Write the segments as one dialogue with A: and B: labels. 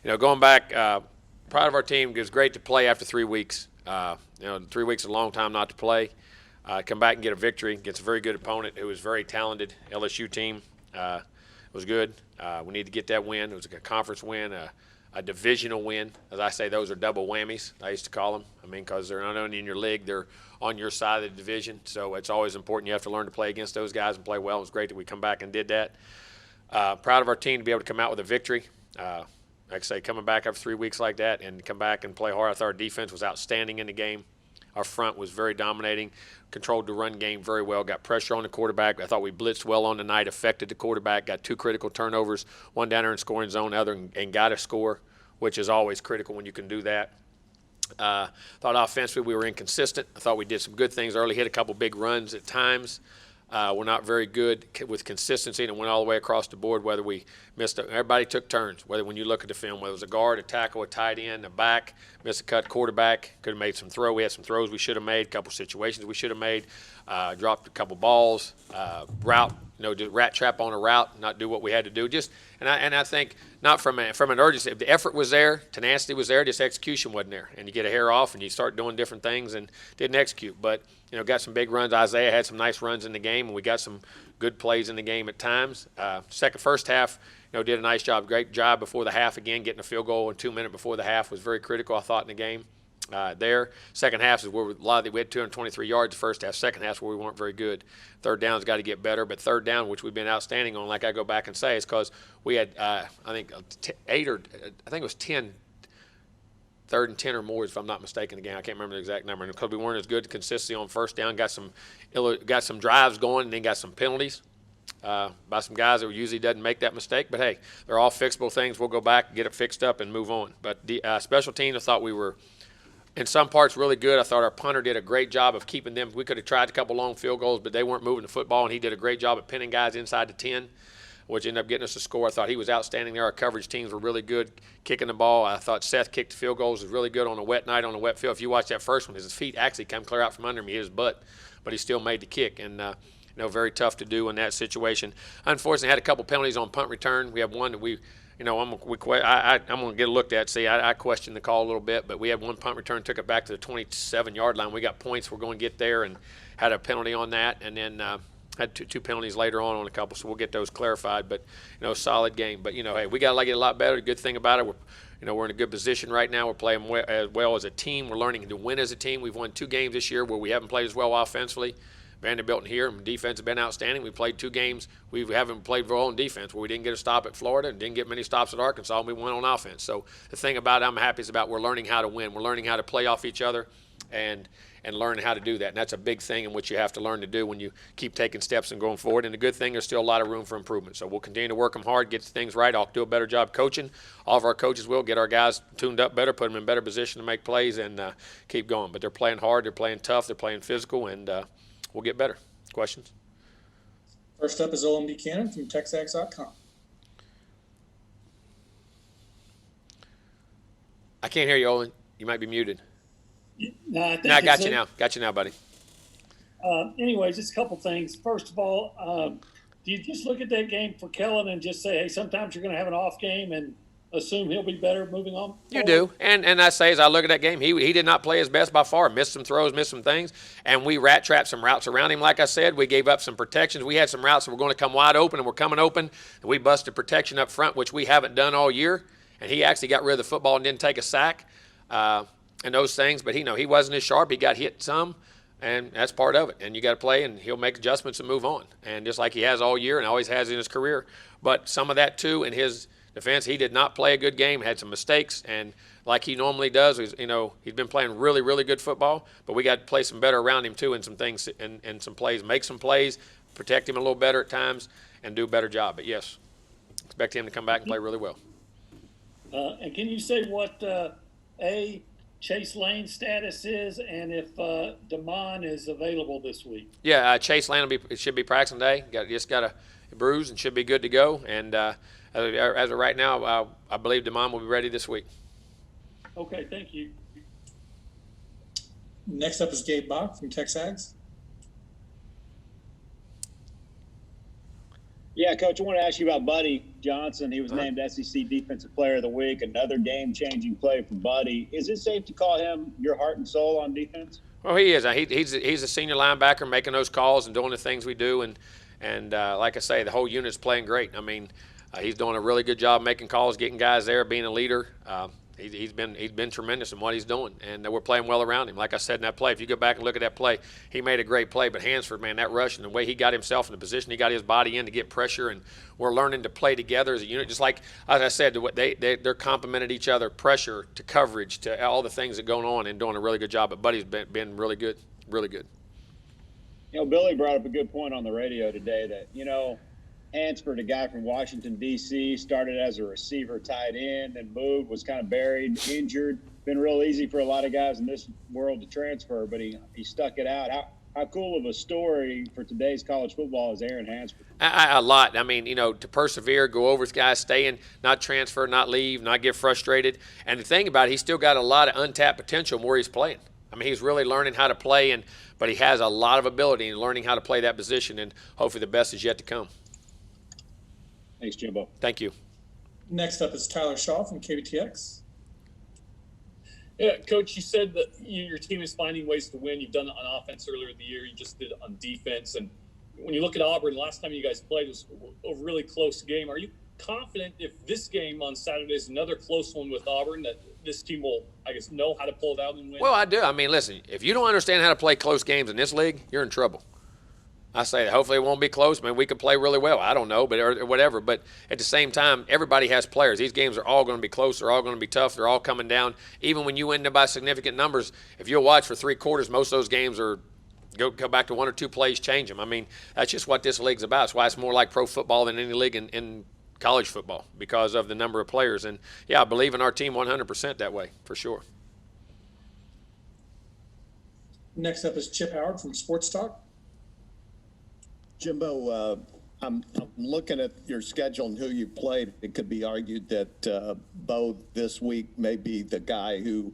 A: going back, proud of our team. It was great to play after 3 weeks. 3 weeks is a long time not to play. Come back and get a victory against a very good opponent who was very talented. LSU team was good. We need to get that win. It was a conference win, a divisional win. As I say, those are double whammies, I used to call them. I mean, because they're not only in your league, they're on your side of the division. So it's always important. You have to learn to play against those guys and play well. It was great that we come back and did that. Proud of our team to be able to come out with a victory. Like I say, coming back after 3 weeks like that and come back and play hard. I thought our defense was outstanding in the game. Our front was very dominating, controlled the run game very well, got pressure on the quarterback. I thought we blitzed well on the night, affected the quarterback, got 2 critical turnovers, one down there in scoring zone, other and got a score, which is always critical when you can do that. Thought offensively we were inconsistent. I thought we did some good things early, hit a couple big runs at times. We're not very good with consistency, and it went all the way across the board. Whether we missed it, everybody took turns. Whether when you look at the film, whether it was a guard, a tackle, a tight end, a back, missed a cut quarterback, could have made some throw. We had some throws we should have made, a couple situations we should have made, dropped a couple balls, route, just rat trap on a route, not do what we had to do. I think not from an urgency. The effort was there, tenacity was there, just execution wasn't there. And you get a hair off and you start doing different things and didn't execute. But got some big runs. Isaiah had some nice runs in the game, and we got some good plays in the game at times. First half, did a nice job, great job before the half again, getting a field goal in 2 minutes before the half was very critical, I thought, in the game. There. Second half is where we had 223 yards the first half. Second half is where we weren't very good. Third down's got to get better, but third down, which we've been outstanding on, like I go back and say, is because we had I think 10 third and 10 or more, if I'm not mistaken, again. I can't remember the exact number. Because we weren't as good consistency on first down, got some drives going, and then got some penalties by some guys that usually doesn't make that mistake. But, hey, they're all fixable things. We'll go back, get it fixed up, and move on. But the special teams, I thought we were, in some parts, really good. I thought our punter did a great job of keeping them. We could have tried a couple long field goals, but they weren't moving the football, and he did a great job of pinning guys inside the 10. Which ended up getting us a score. I thought he was outstanding there. Our coverage teams were really good kicking the ball. I thought Seth kicked field goals, was really good on a wet night on a wet field. If you watch that first one, his feet actually come clear out from under me, his butt, but he still made the kick. And, very tough to do in that situation. Unfortunately, had a couple penalties on punt return. We have one that I'm going to get looked at. See, I questioned the call a little bit, but we had one punt return, took it back to the 27-yard line. We got points. We're going to get there and had a penalty on that. And then had two penalties later on a couple, so we'll get those clarified. But, solid game. But, hey, we got to get a lot better. The good thing about it, we're in a good position right now. We're playing as well as a team. We're learning to win as a team. We've won 2 games this year where we haven't played as well offensively. Vanderbilt and here, and defense has been outstanding. We played 2 games. We haven't played well on defense where we didn't get a stop at Florida and didn't get many stops at Arkansas, and we won on offense. So the thing about it I'm happy is about we're learning how to win. We're learning how to play off each other and learning how to do that. And that's a big thing in which you have to learn to do when you keep taking steps and going forward. And the good thing, there's still a lot of room for improvement. So we'll continue to work them hard, get things right. I'll do a better job coaching. All of our coaches will get our guys tuned up better, put them in better position to make plays, and keep going. But they're playing hard, they're playing tough, they're playing physical, and we'll get better. Questions?
B: First up is Olin Buchanan from TexAgs.com.
A: I can't hear you, Olin. You might be muted.
C: No, I
A: I got you now. Got you now, buddy.
C: Anyways, just a couple things. First of all, do you just look at that game for Kellen and just say, hey, sometimes you're going to have an off game and assume he'll be better moving on?
A: You do. And I say, as I look at that game, he did not play his best by far. Missed some throws, missed some things. And we rat-trapped some routes around him, like I said. We gave up some protections. We had some routes that were going to come wide open, and we're coming open. And we busted protection up front, which we haven't done all year. And he actually got rid of the football and didn't take a sack and those things. But, he wasn't as sharp. He got hit some, and that's part of it. And you got to play, and he'll make adjustments and move on. And just like he has all year and always has in his career. But some of that, too, in his defense, he did not play a good game, had some mistakes, and like he normally does, he's been playing really, really good football, but we got to play some better around him too in some things and some plays, make some plays, protect him a little better at times, and do a better job. But yes, expect him to come back and play really well.
C: And can you say what Chase Lane's status is, and if Damon is available this week?
A: Yeah, Chase Lane should be practicing today. Just got a bruise and should be good to go. And as of right now, I believe Damon will be ready this week.
C: Okay, thank you.
B: Next up is Gabe Bach from TexAgs.
D: Yeah, Coach, I want to ask you about Buddy Johnson. He was named SEC Defensive Player of the Week, another game-changing play for Buddy. Is it safe to call him your heart and soul on defense?
A: Well, he is. He's a senior linebacker making those calls and doing the things we do. And like I say, the whole unit's playing great. I mean, he's doing a really good job making calls, getting guys there, being a leader. He's been tremendous in what he's doing, and we're playing well around him. Like I said in that play, if you go back and look at that play, he made a great play. But Hansford, man, that rush and the way he got himself in the position, he got his body in to get pressure, and we're learning to play together as a unit. Just like as I said, they're complemented each other, pressure to coverage to all the things that are going on, and doing a really good job. But Buddy's been really good, really good.
D: You know, Billy brought up a good point on the radio today that, Hansford, a guy from Washington, D.C., started as a receiver, tight end, and moved, was kind of buried, injured. Been real easy for a lot of guys in this world to transfer, but he stuck it out. How cool of a story for today's college football is Aaron Hansford?
A: A lot. I mean, to persevere, go over with guys, stay in, not transfer, not leave, not get frustrated. And the thing about it, he's still got a lot of untapped potential where he's playing. I mean, he's really learning how to play, but he has a lot of ability in learning how to play that position, and hopefully the best is yet to come.
D: Thanks, Jimbo.
A: Thank you.
B: Next up is Tyler Shaw from KBTX.
E: Yeah, Coach, you said that your team is finding ways to win. You've done it on offense earlier in the year. You just did it on defense. And when you look at Auburn, last time you guys played was a really close game. Are you confident if this game on Saturday is another close one with Auburn that this team will, I guess, know how to pull it out and win?
A: Well, I do. I mean, listen, if you don't understand how to play close games in this league, you're in trouble. I say that hopefully it won't be close. I mean, we could play really well. I don't know, but or whatever. But at the same time, everybody has players. These games are all going to be close. They're all going to be tough. They're all coming down. Even when you win by significant numbers, if you'll watch for 3 quarters, most of those games are go back to 1 or 2 plays, change them. I mean, that's just what this league's about. That's why it's more like pro football than any league in college football because of the number of players. And, yeah, I believe in our team 100% that way, for sure.
B: Next up is Chip Howard from Sports Talk.
F: Jimbo, I'm looking at your schedule and who you played. It could be argued that Bo this week may be the guy who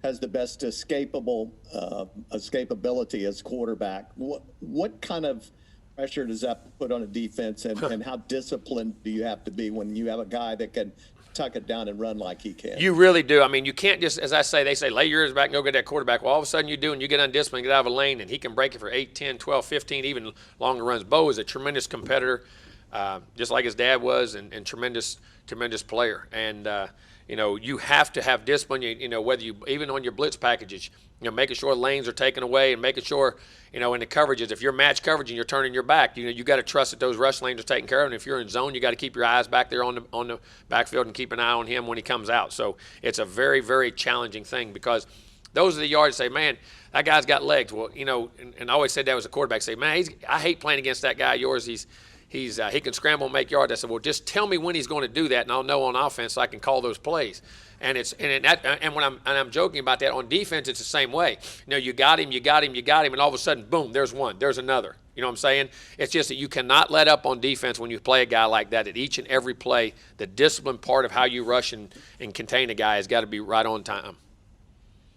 F: has the best escapability as quarterback. What kind of pressure does that put on a defense, and how disciplined do you have to be when you have a guy that can tuck it down and run like he can?
A: You really do. I mean, you can't just, as I say, they say, lay yours back and go get that quarterback. Well, all of a sudden you do, and you get undisciplined, get out of a lane, and he can break it for 8, 10, 12, 15, even longer runs. Bo is a tremendous competitor, just like his dad was, and tremendous player. And, you have to have discipline, whether you, even on your blitz packages, making sure lanes are taken away and making sure, in the coverages, if you're match coverage and you're turning your back, you got to trust that those rush lanes are taken care of. And if you're in zone, you got to keep your eyes back there on the backfield and keep an eye on him when he comes out. So it's a very, very challenging thing because those are the yards that say, man, that guy's got legs. Well, and I always said that was a quarterback. Say, man, I hate playing against that guy of yours. He can scramble and make yards. I said, well, just tell me when he's going to do that, and I'll know on offense so I can call those plays. And when I'm joking about that on defense, it's the same way. You got him, and all of a sudden, boom, there's one, there's another. You know what I'm saying? It's just that you cannot let up on defense when you play a guy like that. At each and every play, the discipline part of how you rush and contain a guy has got to be right on time.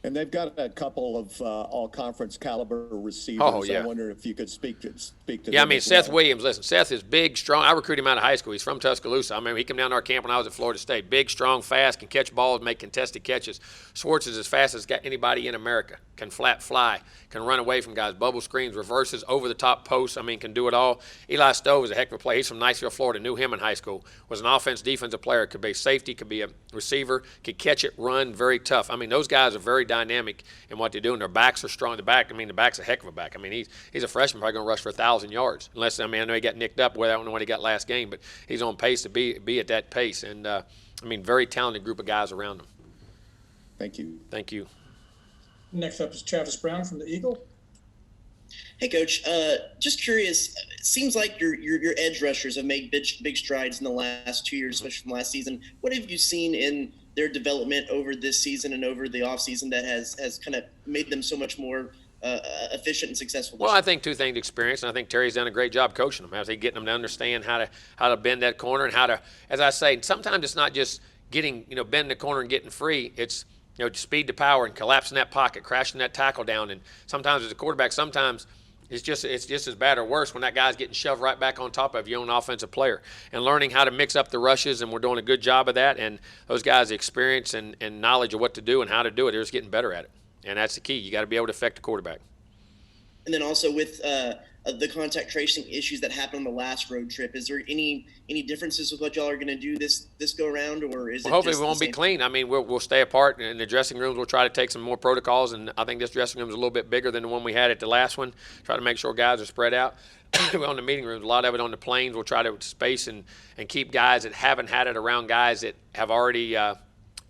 F: And they've got a couple of all-conference caliber receivers.
A: Oh, yeah.
F: I wonder if you could speak to
A: Yeah,
F: them
A: I mean,
F: as
A: Seth
F: well.
A: Williams, listen, Seth is big, strong. I recruited him out of high school. He's from Tuscaloosa. I mean, he came down to our camp when I was at Florida State. Big, strong, fast, can catch balls, make contested catches. Schwartz is as fast as anybody in America, can flat fly, can run away from guys, bubble screens, reverses, over-the-top posts. I mean, can do it all. Eli Stowe is a heck of a player. He's from Niceville, Florida. Knew him in high school. Was an offense, defensive player. Could be a safety, could be a receiver, could catch it, run, very tough. I mean, those guys are very dynamic in what they do, and their backs are strong. The back's a heck of a back. I mean, he's a freshman, probably going to rush for 1,000 yards. Unless, I know he got nicked up. I don't know what he got last game, but he's on pace to be at that pace. And, very talented group of guys around him.
F: Thank you.
A: Thank you.
B: Next up is Travis Brown from the Eagle.
G: Hey, Coach. Just curious. It seems like your edge rushers have made big strides in the last 2 years, especially from last season. What have you seen in their development over this season and over the offseason that has kind of made them so much more efficient and successful?
A: Well, I think 2 things: experience, and I think Terry's done a great job coaching them. Getting them to understand how to bend that corner and how to, as I say, sometimes it's not just getting bending the corner and getting free. It's speed to power and collapsing that pocket, crashing that tackle down. And sometimes as a quarterback, It's just as bad or worse when that guy's getting shoved right back on top of you, an offensive player, and learning how to mix up the rushes, and we're doing a good job of that. And those guys' experience and knowledge of what to do and how to do it, they're just getting better at it. And that's the key. You got to be able to affect the quarterback.
G: And then also with the contact tracing issues that happened on the last road trip, is there any differences with what y'all are going to do this go around, or is it?
A: Hopefully
G: just
A: we won't be clean. I mean, we'll stay apart in the dressing rooms. We'll try to take some more protocols, and I think this dressing room is a little bit bigger than the one we had at the last one. Try to make sure guys are spread out. On the meeting rooms, a lot of it on the planes. We'll try to space and keep guys that haven't had it around guys that have already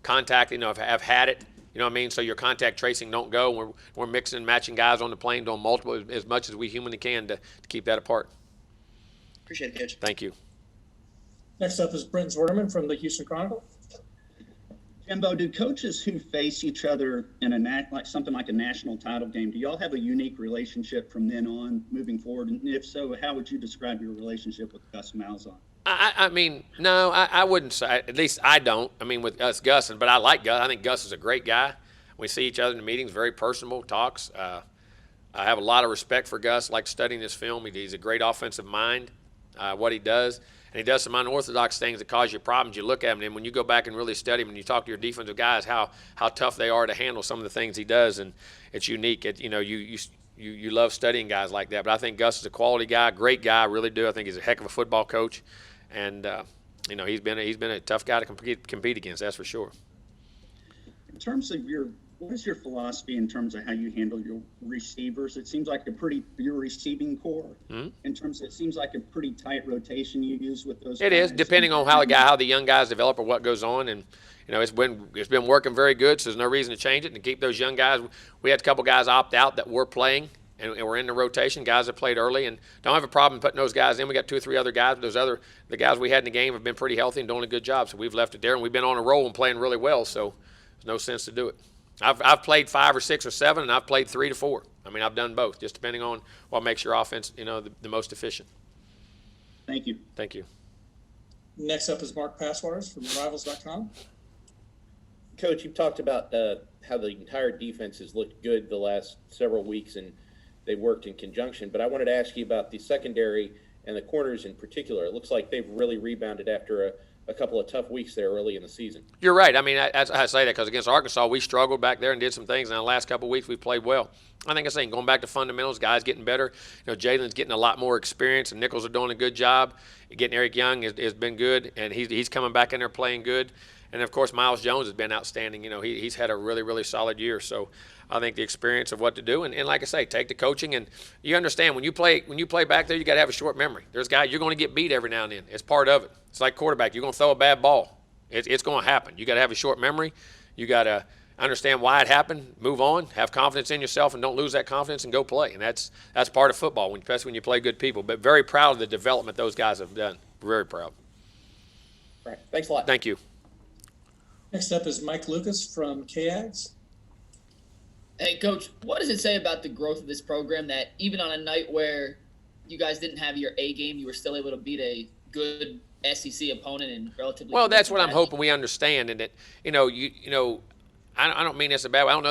A: contacted, have had it. You know what I mean? So your contact tracing don't go. We're mixing and matching guys on the plane, doing multiple as much as we humanly can to keep that apart.
G: Appreciate it, Coach.
A: Thank you.
B: Next up is Brent Zwerneman from the Houston Chronicle.
H: Jimbo, do coaches who face each other in something like a national title game, do y'all have a unique relationship from then on moving forward? And if so, how would you describe your relationship with Gus Malzahn?
A: I mean, no, I wouldn't say. At least I don't. I mean, with us, Gus, but I like Gus. I think Gus is a great guy. We see each other in the meetings, very personable, talks. I have a lot of respect for Gus, like studying this film. He's a great offensive mind, what he does. And he does some unorthodox things that cause you problems. You look at him, and when you go back and really study him and you talk to your defensive guys, how tough they are to handle some of the things he does, and it's unique. You love studying guys like that. But I think Gus is a quality guy, great guy, I really do. I think he's a heck of a football coach. And he's been a tough guy to compete against. That's for sure.
H: In terms of what is your philosophy in terms of how you handle your receivers? It seems like your receiving core. Mm-hmm. It seems like a pretty tight rotation you use with those.
A: It is, depending on how the young guys develop or what goes on, and it's been working very good. So there's no reason to change it and to keep those young guys. We had a couple guys opt out that were playing. And we're in the rotation, guys that played early, and don't have a problem putting those guys in. We got 2 or 3 other guys, but the guys we had in the game have been pretty healthy and doing a good job. So we've left it there, and we've been on a roll and playing really well. So there's no sense to do it. I've played 5 or 6 or 7, and I've played 3 to 4. I mean, I've done both, just depending on what makes your offense, the most efficient.
H: Thank you.
A: Thank you.
B: Next up is Mark Passwaters from Rivals.com.
I: Coach, you've talked about how the entire defense has looked good the last several weeks, and they worked in conjunction. But I wanted to ask you about the secondary and the corners in particular. It looks like they've really rebounded after a couple of tough weeks there early in the season.
A: You're right. I mean, I say that because against Arkansas, we struggled back there and did some things. And the last couple of weeks, we played well. I think I'm saying going back to fundamentals, guys getting better. Jalen's getting a lot more experience, and Nichols are doing a good job. Getting Eric Young has been good, and he's coming back in there playing good. And, of course, Miles Jones has been outstanding. He's had a really, really solid year. So I think the experience of what to do. And like I say, take the coaching. And you understand when you play back there, you got to have a short memory. There's guys, you're going to get beat every now and then. It's part of it. It's like quarterback. You're going to throw a bad ball. It's going to happen. You got to have a short memory. You got to understand why it happened, move on, have confidence in yourself, and don't lose that confidence and go play. And that's part of football, especially when you play good people. But very proud of the development those guys have done. Very proud.
I: All right. Thanks a lot.
A: Thank you.
B: Next up is Mike Lucas from KAGS.
J: Hey, Coach, what does it say about the growth of this program that even on a night where you guys didn't have your A game, you were still able to beat a good SEC opponent in relatively?
A: Well, that's what I'm hoping we understand, and that I don't mean this a bad way. I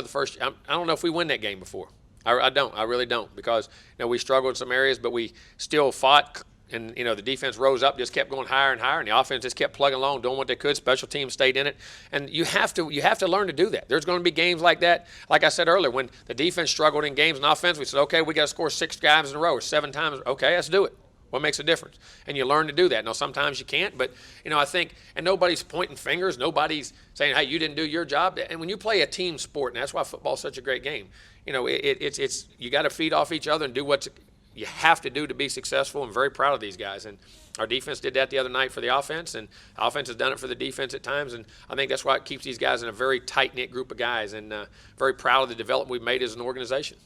A: don't know if we win that game before. I don't. I really don't, because we struggled in some areas, but we still fought. And, the defense rose up, just kept going higher and higher, and the offense just kept plugging along, doing what they could. Special teams stayed in it. And you have to learn to do that. There's going to be games like that. Like I said earlier, when the defense struggled in games and offense, we said, okay, we got to score 6 times in a row or 7 times. Okay, let's do it. What makes a difference? And you learn to do that. Now, sometimes you can't, but, I think, and nobody's pointing fingers. Nobody's saying, hey, you didn't do your job. And when you play a team sport, and that's why football is such a great game, it's you got to feed off each other and do what you have to do to be successful. I'm very proud of these guys. And our defense did that the other night for the offense, and the offense has done it for the defense at times. And I think that's why it keeps these guys in a very tight-knit group of guys, and very proud of the development we've made as an organization.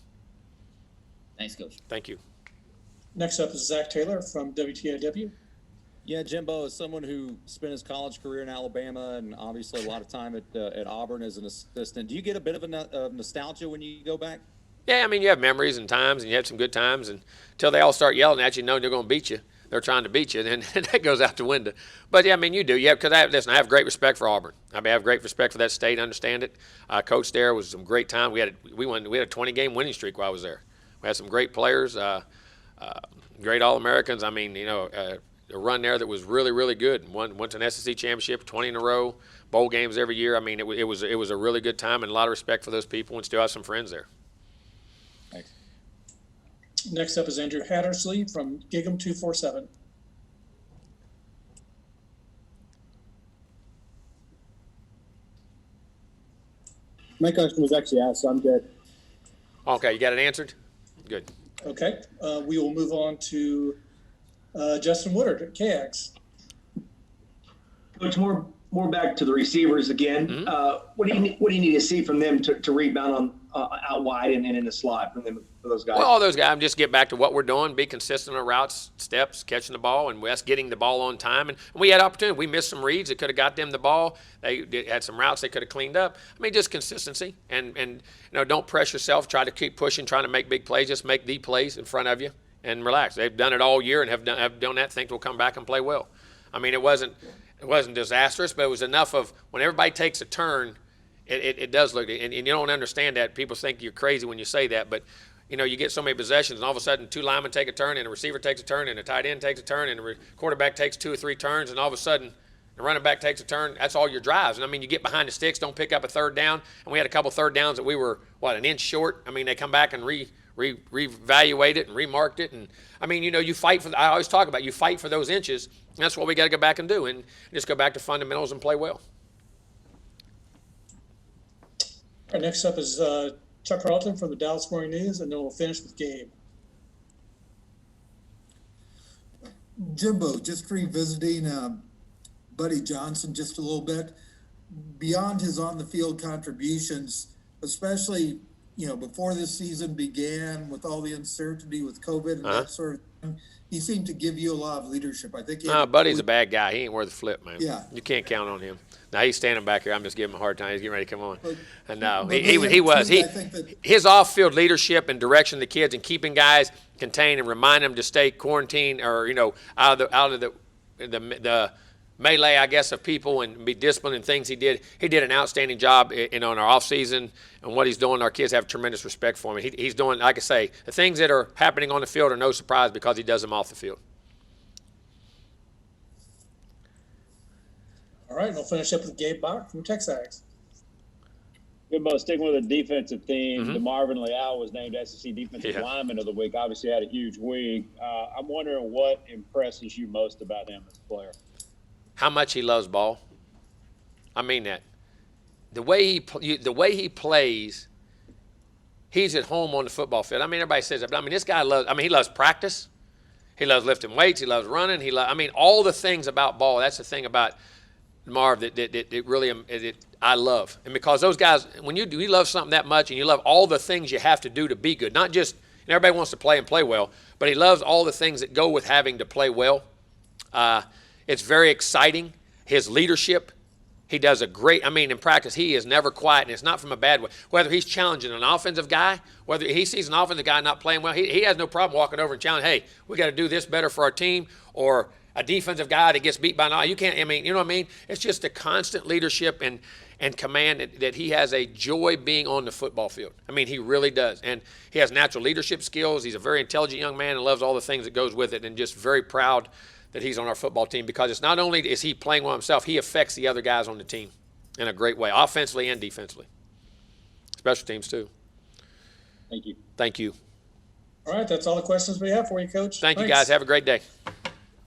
J: Thanks, Coach.
A: Thank you.
B: Next up is Zach Taylor from WTIW.
K: Yeah, Jimbo, as someone who spent his college career in Alabama and obviously a lot of time at Auburn as an assistant, do you get a bit of a nostalgia when you go back?
A: Yeah, I mean, you have memories and times, and you have some good times, and until they all start yelling at you, knowing they're going to beat you, they're trying to beat you, and that goes out the window. But, yeah, I mean, you do. Yeah, because I have great respect for Auburn. I have great respect for that state, understand it. Coach there was some great time. We had a 20-game winning streak while I was there. We had some great players, great All-Americans. I mean, a run there that was really, really good. Went to an SEC championship, 20 in a row, bowl games every year. I mean, it was a really good time, and a lot of respect for those people, and still have some friends there.
K: Thanks.
B: Next up is Andrew Hattersley from Gig'em 247.
L: My question was actually asked, so I'm good.
A: Okay, you got it answered? Good.
B: Okay, we will move on to Justin Woodard at KX.
L: Coach, more back to the receivers again.
A: Mm-hmm.
L: What do you need to see from them to rebound on out wide and in the slot for those guys?
A: Well, all those guys, just get back to what we're doing, be consistent on routes, steps, catching the ball, and us getting the ball on time. And we had opportunity. We missed some reads that could have got them the ball. They had some routes they could have cleaned up. I mean, just consistency. And don't press yourself. Try to keep pushing, trying to make big plays. Just make the plays in front of you and relax. They've done it all year and have done that. Think they'll come back and play well. I mean, it wasn't disastrous, but it was enough of when everybody takes a turn, it does look, and you don't understand that. People think you're crazy when you say that, but you get so many possessions, and all of a sudden 2 linemen take a turn, and a receiver takes a turn, and a tight end takes a turn, and a quarterback takes 2 or 3 turns, and all of a sudden the running back takes a turn. That's all your drives. And I mean, you get behind the sticks, don't pick up a third down, and we had a couple third downs that we were an inch short. I mean, they come back and reevaluate it and remarked it, and I mean, you fight for. I always talk about you fight for those inches. And that's what we got to go back and do, and just go back to fundamentals and play well.
B: All right, next up is Chuck Carlton from the Dallas Morning News, and then we'll finish with Gabe.
M: Jimbo, just revisiting Buddy Johnson just a little bit. Beyond his on-the-field contributions, especially before this season began with all the uncertainty with COVID and that sort of thing, he seemed to give you a lot of leadership. I think.
A: Buddy's a bad guy. He ain't worth the flip, man.
M: Yeah.
A: You can't count on him. Now he's standing back here. I'm just giving him a hard time. He's getting ready to come on. And no, he was. His off-field leadership and direction of the kids and keeping guys contained and reminding them to stay quarantined or out of the melee, I guess, of people and be disciplined in things he did. He did an outstanding job in our off season and what he's doing. Our kids have tremendous respect for him. He's doing, like I say, the things that are happening on the field are no surprise because he does them off the field.
B: All right, and we'll finish up with Gabe Bach from Texags.
D: Jimbo, sticking with the defensive theme,
A: Mm-hmm.
D: Marvin Leal was named SEC Defensive Lineman of the Week. Obviously had a huge week. I'm wondering what impresses you most about him as a player.
A: How much he loves ball. I mean that. The way he plays, he's at home on the football field. I mean, everybody says that, but I mean, this guy loves. I mean, he loves practice. He loves lifting weights. He loves running. I mean, all the things about ball. That's the thing about Marv that really I love. And because those guys, when you love something that much, and you love all the things you have to do to be good, not just everybody wants to play and play well, but he loves all the things that go with having to play well. It's very exciting. His leadership, he does a great, in practice, he is never quiet, and it's not from a bad way. Whether he's challenging an offensive guy, whether he sees an offensive guy not playing well, he has no problem walking over and challenging, hey, we got to do this better for our team, or a defensive guy that gets beat by an, you can't, you know what I mean? It's just a constant leadership and command that he has a joy being on the football field. I mean, he really does. And he has natural leadership skills. He's a very intelligent young man and loves all the things that goes with it, and just very proud that he's on our football team, because it's not only is he playing well himself, he affects the other guys on the team in a great way, offensively and defensively. Special teams, too.
D: Thank you.
A: Thank you.
B: All right, that's all the questions we have for you, Coach.
A: Thank you, guys. Have a great day.